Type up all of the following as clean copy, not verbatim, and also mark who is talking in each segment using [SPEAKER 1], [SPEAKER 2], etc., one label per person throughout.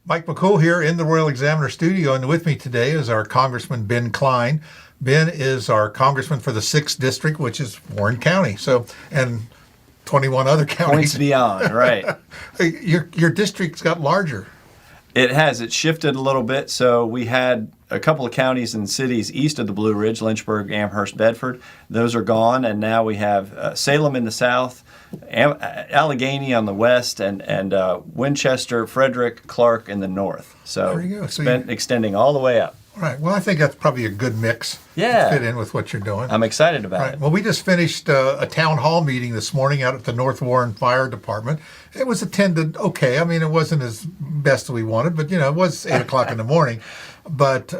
[SPEAKER 1] Mike McCool here in the Royal Examiner studio, and with me today is our Congressman Ben Cline. Ben is our congressman for the 6th District, which is Warren County, and 21 other counties.
[SPEAKER 2] Points beyond, right.
[SPEAKER 1] Your district's got larger.
[SPEAKER 2] It has. It shifted a little bit. So we had a couple of counties and cities east of the Blue Ridge, Lynchburg, Amherst, Bedford. Those are gone, and now we have Salem in the south, Allegheny on the west, and Winchester, Frederick, Clark in the north. So
[SPEAKER 1] there you go.
[SPEAKER 2] So extending all the way up.
[SPEAKER 1] Right. Well, I think that's probably a good mix
[SPEAKER 2] to
[SPEAKER 1] fit in with what you're doing.
[SPEAKER 2] I'm excited about it.
[SPEAKER 1] Well, we just finished a town hall meeting this morning out at the North Warren Fire Department. It was attended okay. I mean, it wasn't as best as we wanted, but, it was 8 o'clock in the morning. But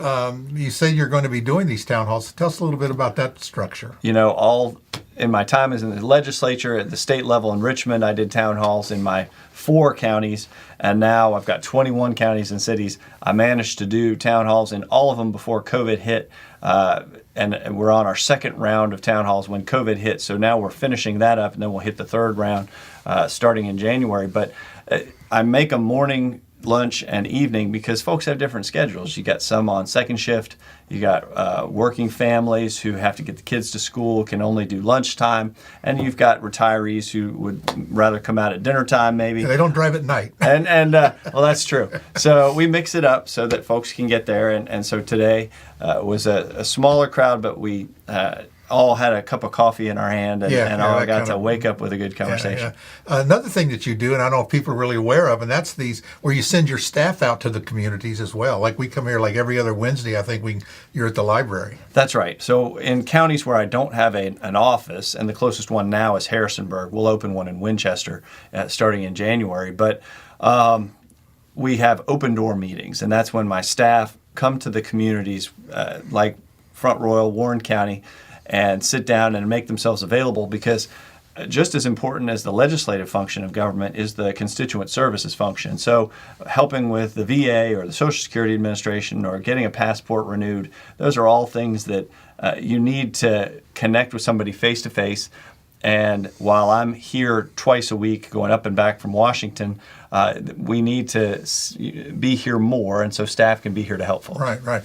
[SPEAKER 1] you say you're going to be doing these town halls. Tell us a little bit about that structure.
[SPEAKER 2] All in my time as in the legislature at the state level in Richmond, I did town halls in my 4 counties, and now I've got 21 counties and cities. I managed to do town halls in all of them before COVID hit, and we're on our second round of town halls when COVID hit. So now we're finishing that up, and then we'll hit the third round starting in January. But I make a morning, lunch, and evening because folks have different schedules. You got some on second shift. You got working families who have to get the kids to school, can only do lunchtime, and you've got retirees who would rather come out at dinner time maybe.
[SPEAKER 1] They don't drive at night.
[SPEAKER 2] and well, that's true. So we mix it up so that folks can get there. And so today was a smaller crowd, but we all had a cup of coffee in our hand, and all got to wake up with a good conversation.
[SPEAKER 1] Another thing that you do, and I don't know if people are really aware of, and that's these where you send your staff out to the communities as well. Like we come here like every other Wednesday. I think you're at the library.
[SPEAKER 2] That's right. So in counties where I don't have an office, and the closest one now is Harrisonburg, we'll open one in Winchester starting in January. But we have open door meetings, and that's when my staff come to the communities like Front Royal, Warren County, and sit down and make themselves available, because just as important as the legislative function of government is the constituent services function. So helping with the VA or the Social Security Administration or getting a passport renewed, those are all things that you need to connect with somebody face to face. And while I'm here twice a week going up and back from Washington, we need to be here more, and so staff can be here to help folks.
[SPEAKER 1] Right.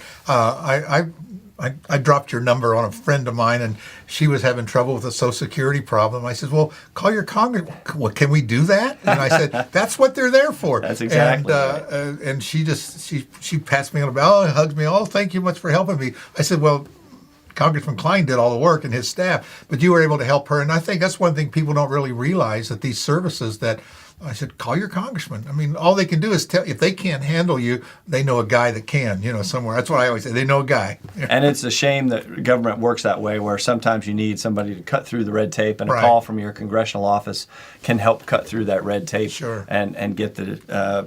[SPEAKER 1] I dropped your number on a friend of mine, and she was having trouble with a Social Security problem. I said, well, call your congressman. Well, can we do that? And I said, that's what they're there for.
[SPEAKER 2] That's exactly
[SPEAKER 1] right. And she passed me on the bell and hugs me. Oh, thank you much for helping me. I said, well, Congressman Cline did all the work and his staff, but you were able to help her. And I think that's one thing people don't really realize, that these services that I said, call your congressman. I mean, all they can do is tell. If they can't handle you, they know a guy that can, somewhere. That's what I always say. They know a guy.
[SPEAKER 2] And it's a shame that government works that way, where sometimes you need somebody to cut through the red tape, and a call from your congressional office can help cut through that red tape.
[SPEAKER 1] Sure.
[SPEAKER 2] and get the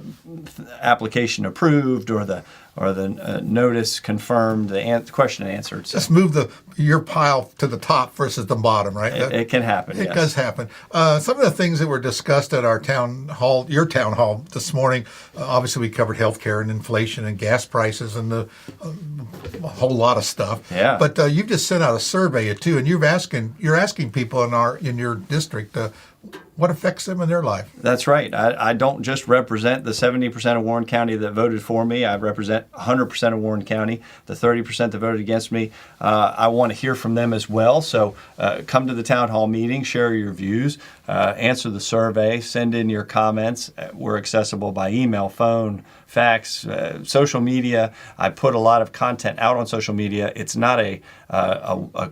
[SPEAKER 2] application approved or the notice confirmed, the question answered. So
[SPEAKER 1] just move your pile to the top versus the bottom, right?
[SPEAKER 2] It can happen.
[SPEAKER 1] It does happen. Some of the things that were discussed at our your town hall this morning, obviously we covered healthcare and inflation and gas prices and a whole lot of stuff.
[SPEAKER 2] Yeah.
[SPEAKER 1] But you've just sent out a survey too, and you're asking people in your district what affects them in their life.
[SPEAKER 2] That's right. I don't just represent the 70% of Warren County that voted for me. I represent 100% of Warren County, the 30% that voted against me. I want to hear from them as well. So come to the town hall meeting, share your views, answer the survey, send in your comments. We're accessible by email, phone, fax, social media. I put a lot of content out on social media. It's not a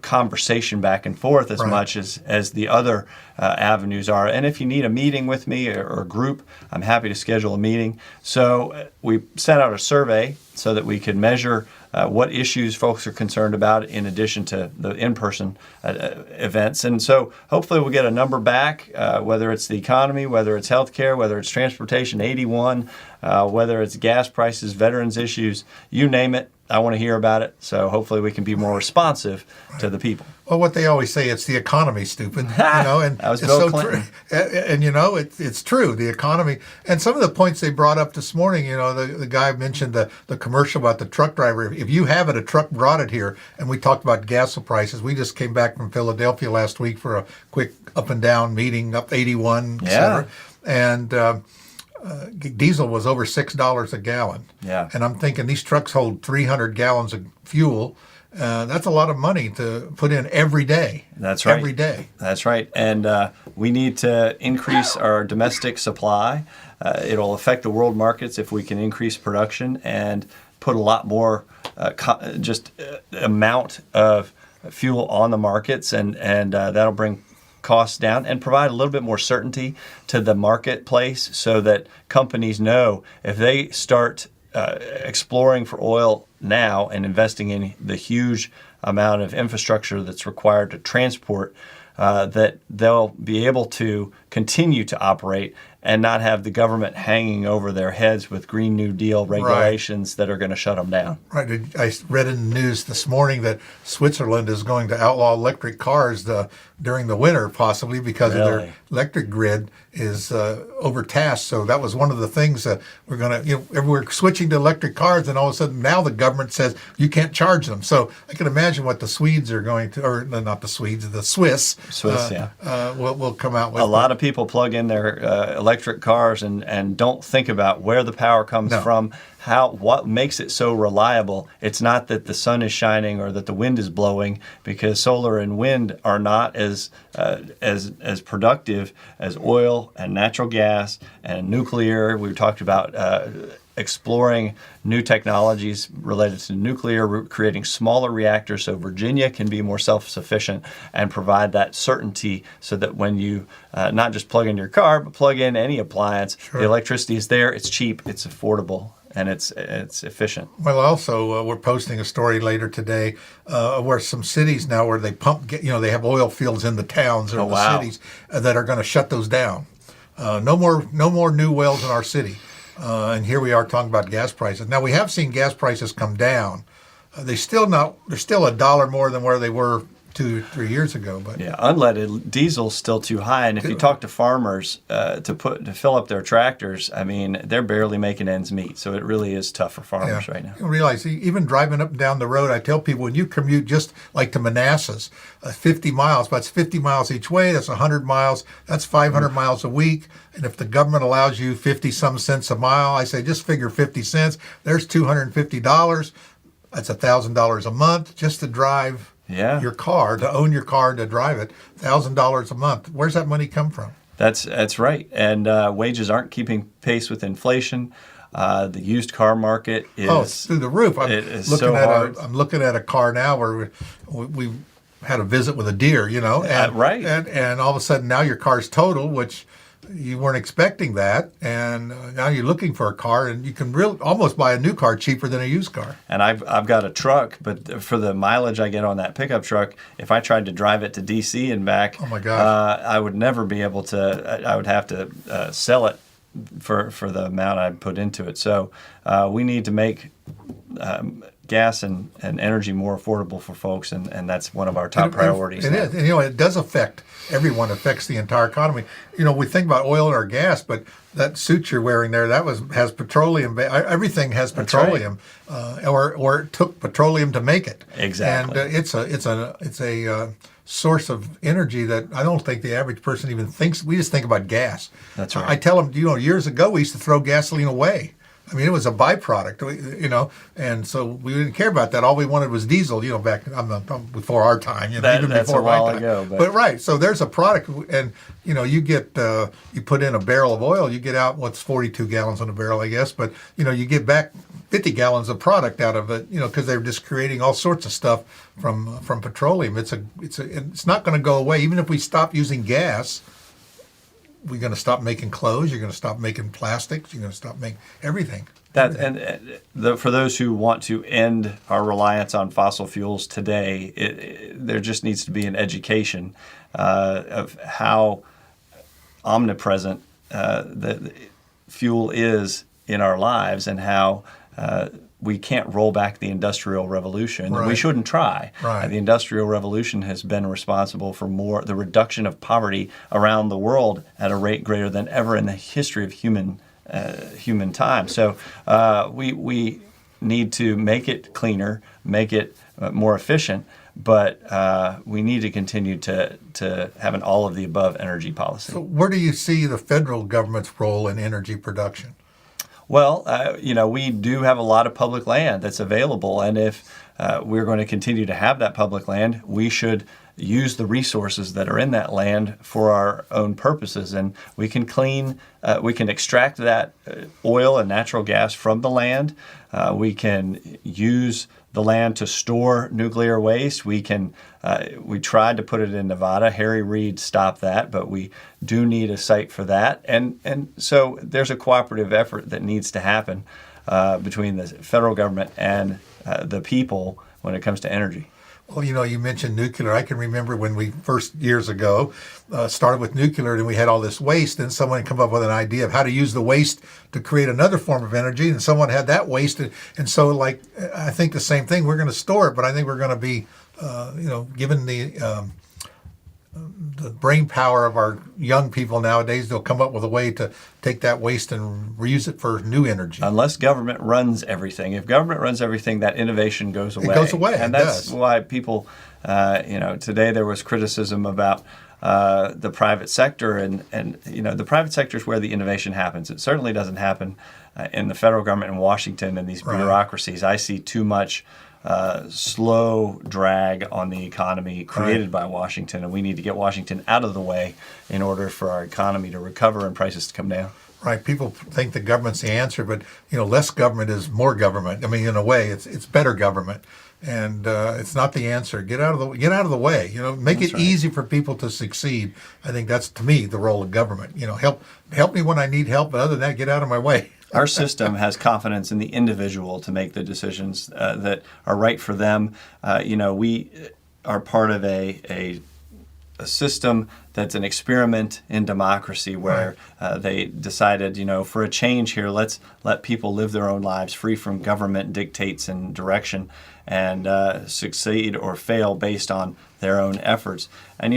[SPEAKER 2] conversation back and forth as much as the other avenues are. And if you need a meeting with me or a group, I'm happy to schedule a meeting. So we sent out a survey so that we could measure what issues folks are concerned about in addition to the in-person events. And so hopefully we'll get a number back, whether it's the economy, whether it's healthcare, whether it's transportation, 81, whether it's gas prices, veterans issues, you name it. I want to hear about it. So hopefully we can be more responsive to the people.
[SPEAKER 1] Well, what they always say, it's the economy, stupid. And
[SPEAKER 2] that was
[SPEAKER 1] it's
[SPEAKER 2] Bill
[SPEAKER 1] so
[SPEAKER 2] Clinton.
[SPEAKER 1] And it's true, the economy. And some of the points they brought up this morning, the guy mentioned the commercial about the truck driver. If you have it, a truck brought it here, and we talked about gas prices. We just came back from Philadelphia last week for a quick up and down meeting, up 81, et cetera. And diesel was over $6 a gallon.
[SPEAKER 2] Yeah.
[SPEAKER 1] And I'm thinking these trucks hold 300 gallons of fuel. That's a lot of money to put in every day.
[SPEAKER 2] That's right.
[SPEAKER 1] Every day.
[SPEAKER 2] That's right. And we need to increase our domestic supply. It'll affect the world markets if we can increase production and put a lot more amount of fuel on the markets, and that'll bring costs down and provide a little bit more certainty to the marketplace so that companies know if they start exploring for oil now and investing in the huge amount of infrastructure that's required to transport, that they'll be able to continue to operate and not have the government hanging over their heads with Green New Deal regulations that are going to shut them down.
[SPEAKER 1] Right. I read in the news this morning that Switzerland is going to outlaw electric cars during the winter, possibly because of their electric grid is overtasked. So that was one of the things that we're switching to electric cars, and all of a sudden now the government says you can't charge them. So I can imagine what the Swedes are going to, or not the Swedes, the Swiss will come out with.
[SPEAKER 2] A lot of people plug in their electric cars and don't think about where the power comes from, what makes it so reliable. It's not that the sun is shining or that the wind is blowing, because solar and wind are not as productive as oil and natural gas and nuclear. We've talked about exploring new technologies related to nuclear, creating smaller reactors so Virginia can be more self-sufficient and provide that certainty so that when you not just plug in your car, but plug in any appliance, the electricity is there, it's cheap, it's affordable, and it's efficient.
[SPEAKER 1] Well, also, we're posting a story later today where some cities now where they pump, they have oil fields in the towns or the cities that are going to shut those down. No more new wells in our city. And here we are talking about gas prices. Now, we have seen gas prices come down. They're still $1 more than where they were 2-3 years ago. But
[SPEAKER 2] yeah, unleaded diesel's still too high. And if you talk to farmers to fill up their tractors, I mean, they're barely making ends meet. So it really is tough for farmers right now.
[SPEAKER 1] You realize, even driving up and down the road, I tell people when you commute just like to Manassas, 50 miles, but it's 50 miles each way, that's 100 miles, that's 500 miles a week. And if the government allows you 50-some cents a mile, I say just figure 50 cents. There's $250. That's $1,000 a month just to drive your car, to own your car, to drive it. $1,000 a month. Where's that money come from?
[SPEAKER 2] That's right. And wages aren't keeping pace with inflation. The used car market is
[SPEAKER 1] it's through the roof. I'm looking at a car now where we had a visit with a deer, and all of a sudden now your car's total, which you weren't expecting that, and now you're looking for a car, and you can really almost buy a new car cheaper than a used car.
[SPEAKER 2] And I've got a truck, but for the mileage I get on that pickup truck, if I tried to drive it to D.C. and back,
[SPEAKER 1] oh my gosh,
[SPEAKER 2] I would never be able to. I would have to sell it for the amount I put into it. So we need to make gas and energy more affordable for folks, and that's one of our top priorities.
[SPEAKER 1] It is. And, it does affect everyone. It affects the entire economy. We think about oil or gas, but that suit you're wearing there, has petroleum. Everything has petroleum, or it took petroleum to make it.
[SPEAKER 2] Exactly.
[SPEAKER 1] And it's a source of energy that I don't think the average person even thinks. We just think about gas.
[SPEAKER 2] That's right.
[SPEAKER 1] I tell them, years ago we used to throw gasoline away. I mean, it was a byproduct, and so we didn't care about that. All we wanted was diesel, back before our time, even
[SPEAKER 2] that's
[SPEAKER 1] before
[SPEAKER 2] a while
[SPEAKER 1] my time.
[SPEAKER 2] ago.
[SPEAKER 1] But right, so there's a product, and you get you put in a barrel of oil, you get out 42 gallons on a barrel, I guess, but you get back 50 gallons of product out of it, because they're just creating all sorts of stuff from petroleum. It's not going to go away, even if we stop using gas. We're going to stop making clothes. You're going to stop making plastics. You're going to stop making everything.
[SPEAKER 2] For those who want to end our reliance on fossil fuels today, there just needs to be an education of how omnipresent the fuel is in our lives, and how we can't roll back the Industrial Revolution.
[SPEAKER 1] Right.
[SPEAKER 2] We shouldn't try.
[SPEAKER 1] Right.
[SPEAKER 2] The Industrial Revolution has been responsible for the reduction of poverty around the world at a rate greater than ever in the history of human time. So we need to make it cleaner, make it more efficient, but we need to continue to have an all of the above energy policy.
[SPEAKER 1] So where do you see the federal government's role in energy production?
[SPEAKER 2] Well, we do have a lot of public land that's available, and if we're going to continue to have that public land, we should use the resources that are in that land for our own purposes. And we can extract that oil and natural gas from the land. We can use the land to store nuclear waste. We tried to put it in Nevada. Harry Reid stopped that, but we do need a site for that. And so there's a cooperative effort that needs to happen between the federal government and the people when it comes to energy.
[SPEAKER 1] Well, you mentioned nuclear. I can remember when we first, years ago, started with nuclear and we had all this waste, and someone come up with an idea of how to use the waste to create another form of energy, and someone had that waste. And so, I think the same thing, we're going to store it, but I think we're going to be, given the brain power of our young people nowadays, they'll come up with a way to take that waste and reuse it for new energy.
[SPEAKER 2] Unless government runs everything. If government runs everything, that innovation goes away.
[SPEAKER 1] It goes away.
[SPEAKER 2] And that's why people, today there was criticism about the private sector, and the private sector is where the innovation happens. It certainly doesn't happen in the federal government in Washington and these bureaucracies. I see too much slow drag on the economy created by Washington, and we need to get Washington out of the way in order for our economy to recover and prices to come down.
[SPEAKER 1] Right. People think the government's the answer, but less government is more government. I mean, in a way, it's better government, and it's not the answer. Get out of the way. Make it easy for people to succeed. I think that's, to me, the role of government. Help me when I need help, but other than that, get out of my way.
[SPEAKER 2] Our system has confidence in the individual to make the decisions that are right for them. We are part of a system that's an experiment in democracy where they decided, for a change here, let's let people live their own lives free from government dictates and direction, and succeed or fail based on their own efforts. And,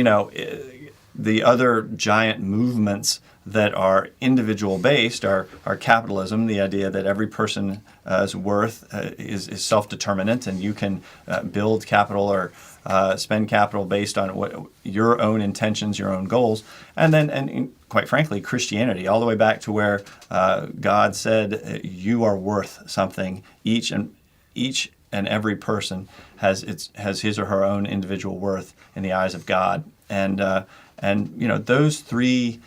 [SPEAKER 2] the other giant movements that are individual based are capitalism, the idea that every person's worth is self-determinant, and you can build capital or spend capital based on what your own intentions, your own goals. And then, and quite frankly, Christianity, all the way back to where God said you are worth something. Each and every person has his or her own individual worth in the eyes of God. And those three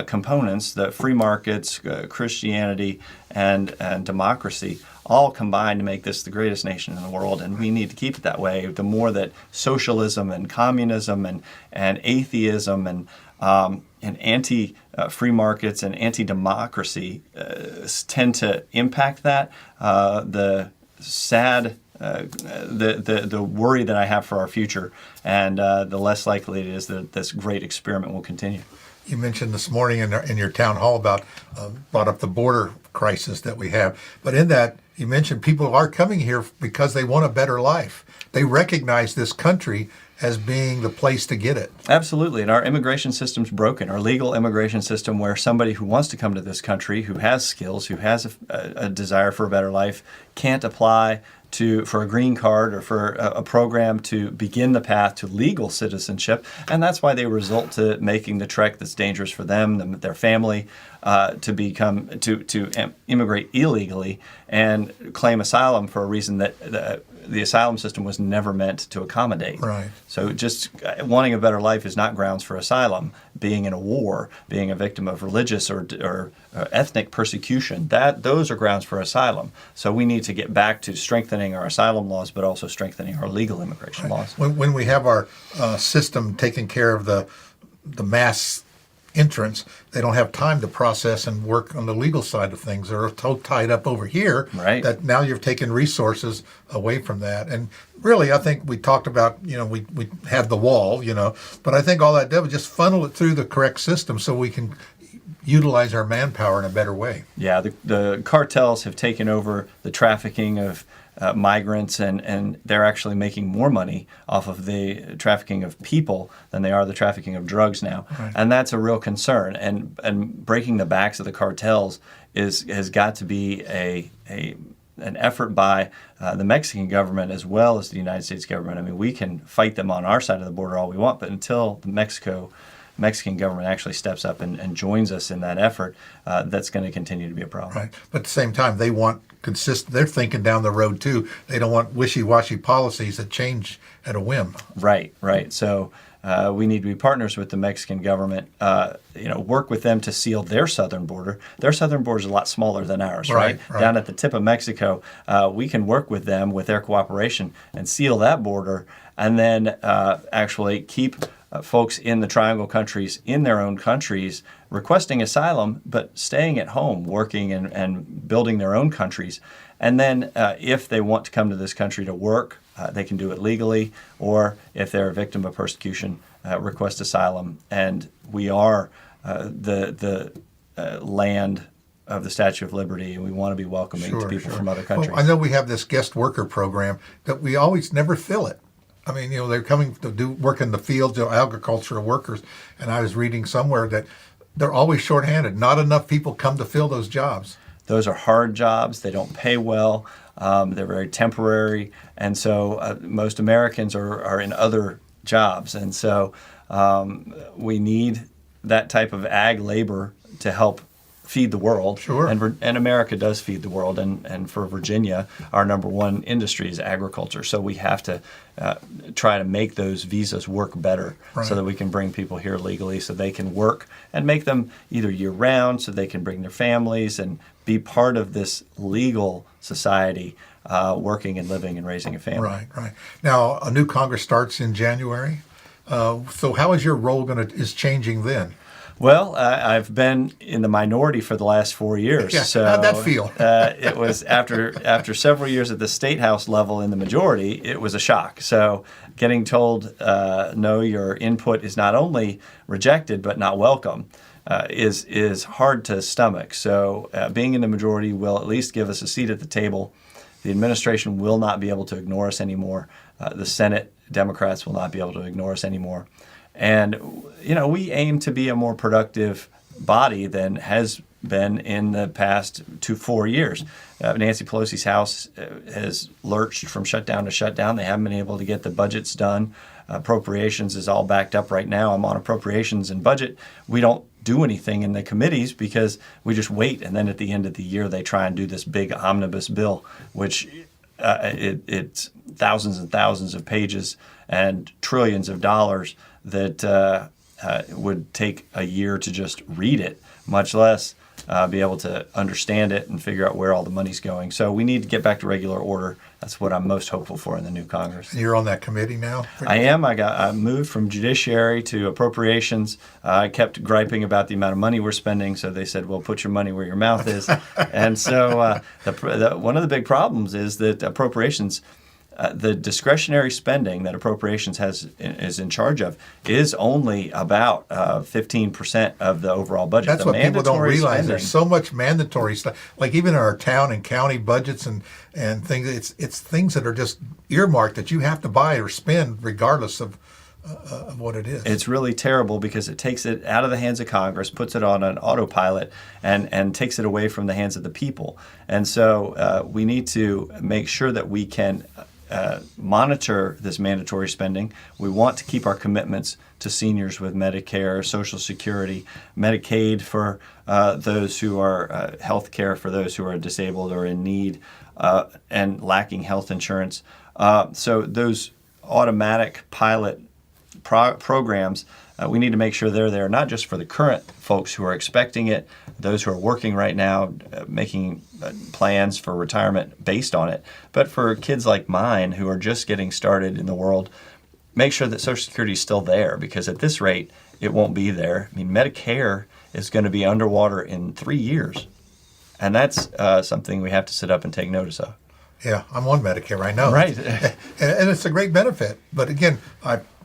[SPEAKER 2] components, the free markets, Christianity, and democracy, all combine to make this the greatest nation in the world, and we need to keep it that way. The more that socialism and communism and atheism and anti-free markets and anti-democracy tend to impact that, the worry that I have for our future, and the less likely it is that this great experiment will continue.
[SPEAKER 1] You mentioned this morning in your town hall about brought up the border crisis that we have, but in that you mentioned people are coming here because they want a better life. They recognize this country as being the place to get it.
[SPEAKER 2] Absolutely, and our immigration system's broken. Our legal immigration system, where somebody who wants to come to this country, who has skills, who has a desire for a better life, can't apply for a green card or for a program to begin the path to legal citizenship, and that's why they result to making the trek that's dangerous for them, their family, to immigrate illegally and claim asylum for a reason that the asylum system was never meant to accommodate.
[SPEAKER 1] Right.
[SPEAKER 2] So just wanting a better life is not grounds for asylum. Being in a war, being a victim of religious or ethnic persecution, those are grounds for asylum. So we need to get back to strengthening our asylum laws, but also strengthening our legal immigration laws.
[SPEAKER 1] When we have our system taking care of the mass entrance, they don't have time to process and work on the legal side of things. They're so tied up over here that now you've taken resources away from that. And really, I think we talked about, we had the wall, but I think all that did was just funnel it through the correct system so we can utilize our manpower in a better way.
[SPEAKER 2] Yeah, the cartels have taken over the trafficking of migrants, and they're actually making more money off of the trafficking of people than they are the trafficking of drugs now.
[SPEAKER 1] Right.
[SPEAKER 2] And that's a real concern. And breaking the backs of the cartels has got to be a an effort by the Mexican government as well as the United States government. I mean, we can fight them on our side of the border all we want, but until the Mexican government actually steps up and joins us in that effort, that's going to continue to be a problem.
[SPEAKER 1] Right. But at the same time, they want consistent. They're thinking down the road too. They don't want wishy-washy policies that change at a whim.
[SPEAKER 2] Right. So we need to be partners with the Mexican government. Work with them to seal their southern border. Their southern border is a lot smaller than ours. Right. Down at the tip of Mexico, we can work with them with their cooperation and seal that border, and then actually keep folks in the Triangle countries in their own countries requesting asylum, but staying at home, working and building their own countries. And then if they want to come to this country to work, they can do it legally, or if they're a victim of persecution, request asylum. And we are the land of the Statue of Liberty, and we want to be welcoming to people from other countries.
[SPEAKER 1] Well, I know we have this guest worker program that we always never fill it. I mean, they're coming to do work in the fields, agricultural workers, and I was reading somewhere that they're always shorthanded. Not enough people come to fill those jobs.
[SPEAKER 2] Those are hard jobs. They don't pay well. They're very temporary, and so most Americans are in other jobs, and so we need that type of ag labor to help feed the world.
[SPEAKER 1] Sure.
[SPEAKER 2] And America does feed the world. And for Virginia, our number one industry is agriculture. So we have to try to make those visas work better so that we can bring people here legally so they can work and make them either year round so they can bring their families and be part of this legal society, working and living and raising a family.
[SPEAKER 1] Right. Now, a new Congress starts in January. So how is your role is changing then?
[SPEAKER 2] Well, I've been in the minority for the last 4 years.
[SPEAKER 1] Yeah.
[SPEAKER 2] So,
[SPEAKER 1] how'd that feel?
[SPEAKER 2] It was after several years at the state house level in the majority, it was a shock. So getting told, no, your input is not only rejected but not welcome is hard to stomach. So being in the majority will at least give us a seat at the table. The administration will not be able to ignore us anymore. The Senate Democrats will not be able to ignore us anymore. And, we aim to be a more productive body than has been in the past 4 years. Nancy Pelosi's House has lurched from shutdown to shutdown. They haven't been able to get the budgets done. Appropriations is all backed up right now. I'm on Appropriations and Budget. We don't do anything in the committees because we just wait. And then at the end of the year, they try and do this big omnibus bill, which it's thousands and thousands of pages and trillions of dollars that would take a year to just read it, much less be able to understand it and figure out where all the money's going. So we need to get back to regular order. That's what I'm most hopeful for in the new Congress.
[SPEAKER 1] You're on that committee now?
[SPEAKER 2] I am. I moved from Judiciary to Appropriations. I kept griping about the amount of money we're spending, so they said, well, put your money where your mouth is. And so one of the big problems is that Appropriations, the discretionary spending that Appropriations is in charge of is only about 15% of the overall budget.
[SPEAKER 1] That's
[SPEAKER 2] the
[SPEAKER 1] what people don't realize.
[SPEAKER 2] Spending,
[SPEAKER 1] there's so much mandatory stuff. Like even in our town and county budgets and things, it's things that are just earmarked that you have to buy or spend regardless of what it is.
[SPEAKER 2] It's really terrible because it takes it out of the hands of Congress, puts it on an autopilot, and takes it away from the hands of the people. And so we need to make sure that we can monitor this mandatory spending. We want to keep our commitments to seniors with Medicare, Social Security, Medicaid for those who are health care for those who are disabled or in need and lacking health insurance. So those automatic pilot programs, we need to make sure they're there, not just for the current folks who are expecting it, those who are working right now, making plans for retirement based on it, but for kids like mine who are just getting started in the world, make sure that Social Security is still there, because at this rate, it won't be there. I mean, Medicare is going to be underwater in 3 years, and that's something we have to sit up and take notice of.
[SPEAKER 1] Yeah, I'm on Medicare, I know.
[SPEAKER 2] Right.
[SPEAKER 1] and it's a great benefit. But again,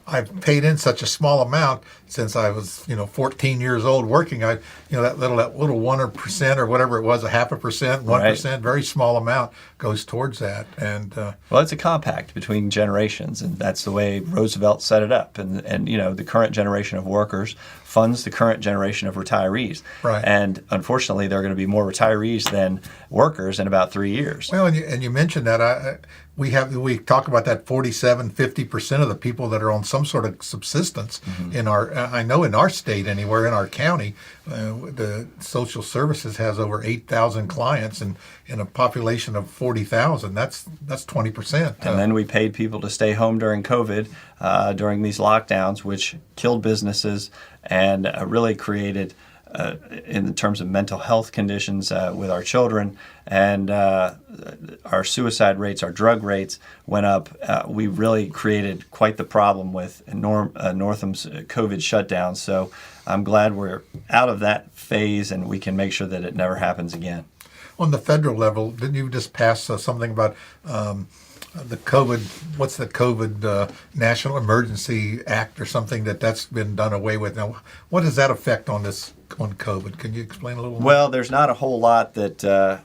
[SPEAKER 1] I've paid in such a small amount since I was, 14 years old working. That little 1% or whatever it was, a 0.5%, 1%, very small amount goes towards that. And
[SPEAKER 2] well, it's a compact between generations, and that's the way Roosevelt set it up. And the current generation of workers funds the current generation of retirees.
[SPEAKER 1] Right.
[SPEAKER 2] And unfortunately, there are going to be more retirees than workers in about 3 years.
[SPEAKER 1] Well, and you mentioned that we talk about that 47-50% of the people that are on some sort of subsistence in I know in our state anywhere in our county, the social services has over 8,000 clients and in a population of 40,000. That's 20%.
[SPEAKER 2] And then we paid people to stay home during COVID, during these lockdowns, which killed businesses and really created, in terms of mental health conditions with our children, and our suicide rates, our drug rates went up. We really created quite the problem with Northam's COVID shutdown. So I'm glad we're out of that phase and we can make sure that it never happens again.
[SPEAKER 1] On the federal level, didn't you just pass something about the COVID? What's the COVID National Emergency Act or something that's been done away with now? What does that affect on COVID? Can you explain a little more?
[SPEAKER 2] Well, there's not a whole lot that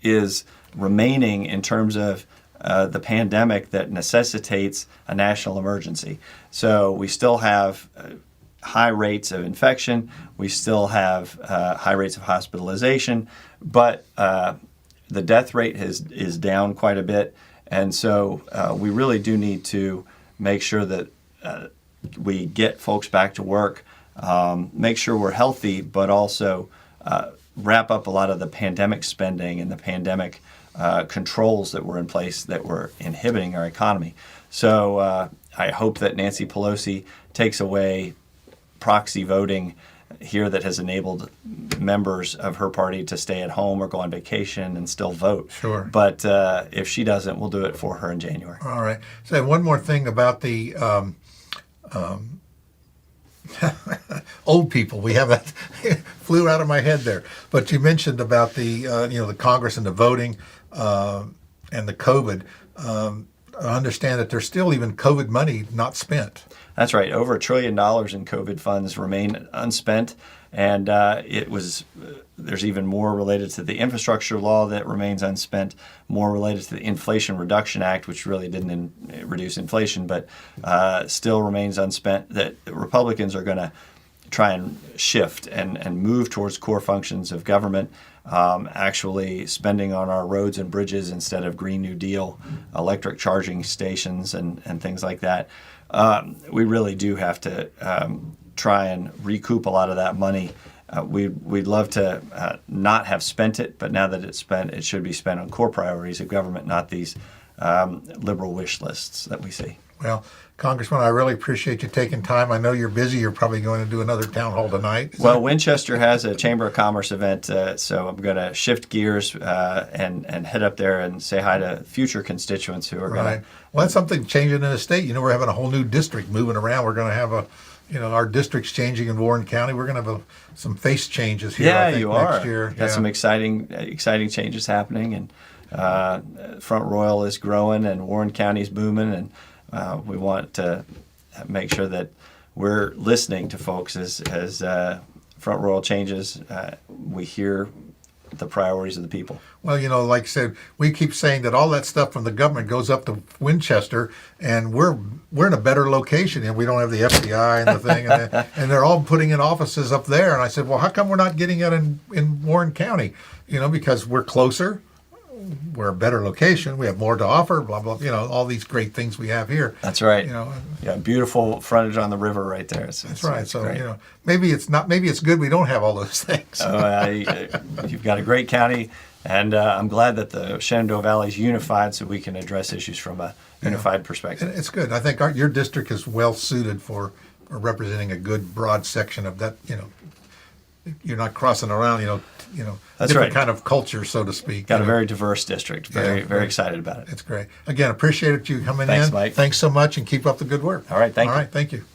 [SPEAKER 2] is remaining in terms of the pandemic that necessitates a national emergency. So we still have high rates of infection. We still have high rates of hospitalization, but the death rate is down quite a bit. And so we really do need to make sure that we get folks back to work, make sure we're healthy, but also wrap up a lot of the pandemic spending and the pandemic controls that were in place that were inhibiting our economy. So I hope that Nancy Pelosi takes away proxy voting here that has enabled members of her party to stay at home or go on vacation and still vote.
[SPEAKER 1] Sure.
[SPEAKER 2] But if she doesn't, we'll do it for her in January.
[SPEAKER 1] All right. So one more thing about the old people. We have that flew out of my head there. But you mentioned about the the Congress and the voting and the COVID. I understand that there's still even COVID money not spent.
[SPEAKER 2] That's right. Over $1 trillion in COVID funds remain unspent, and there's even more related to the infrastructure law that remains unspent, more related to the Inflation Reduction Act, which really didn't reduce inflation, but still remains unspent, that Republicans are going to try and shift and move towards core functions of government, actually spending on our roads and bridges instead of Green New Deal, electric charging stations and things like that. We really do have to try and recoup a lot of that money. We'd love to not have spent it, but now that it's spent, it should be spent on core priorities of government, not these liberal wish lists that we see.
[SPEAKER 1] Well, Congressman, I really appreciate you taking time. I know you're busy. You're probably going to do another town hall tonight.
[SPEAKER 2] Winchester has a Chamber of Commerce event, so I'm going to shift gears and head up there and say hi to future constituents who are going to.
[SPEAKER 1] Well, that's something changing in the state. We're having a whole new district moving around. We're going to have our district's changing in Warren County. We're going to have some face changes here.
[SPEAKER 2] Yeah,
[SPEAKER 1] I think,
[SPEAKER 2] you
[SPEAKER 1] next
[SPEAKER 2] are.
[SPEAKER 1] Year.
[SPEAKER 2] Got some exciting changes happening, and Front Royal is growing, and Warren County is booming, and we want to make sure that we're listening to folks as Front Royal changes. We hear the priorities of the people.
[SPEAKER 1] Well, like I said, we keep saying that all that stuff from the government goes up to Winchester, and we're in a better location, and we don't have the FBI and the thing, and they're all putting in offices up there. And I said, well, how come we're not getting it in Warren County? Because we're closer. We're a better location. We have more to offer. Blah blah. All these great things we have here.
[SPEAKER 2] That's right. Yeah, beautiful frontage on the river right there.
[SPEAKER 1] That's right. So
[SPEAKER 2] great.
[SPEAKER 1] Maybe it's not. Maybe it's good we don't have all those things.
[SPEAKER 2] You've got a great county, and I'm glad that the Shenandoah Valley is unified, so we can address issues from a unified perspective.
[SPEAKER 1] It's good. I think your district is well suited for representing a good broad section of that. You're not crossing around.
[SPEAKER 2] That's
[SPEAKER 1] different
[SPEAKER 2] right.
[SPEAKER 1] kind of culture, so to speak.
[SPEAKER 2] Got a very diverse district. Very excited about it.
[SPEAKER 1] It's great. Again, appreciate you coming in.
[SPEAKER 2] Thanks, Mike.
[SPEAKER 1] Thanks so much, and keep up the good work.
[SPEAKER 2] All right, thank you.
[SPEAKER 1] All right, thank you.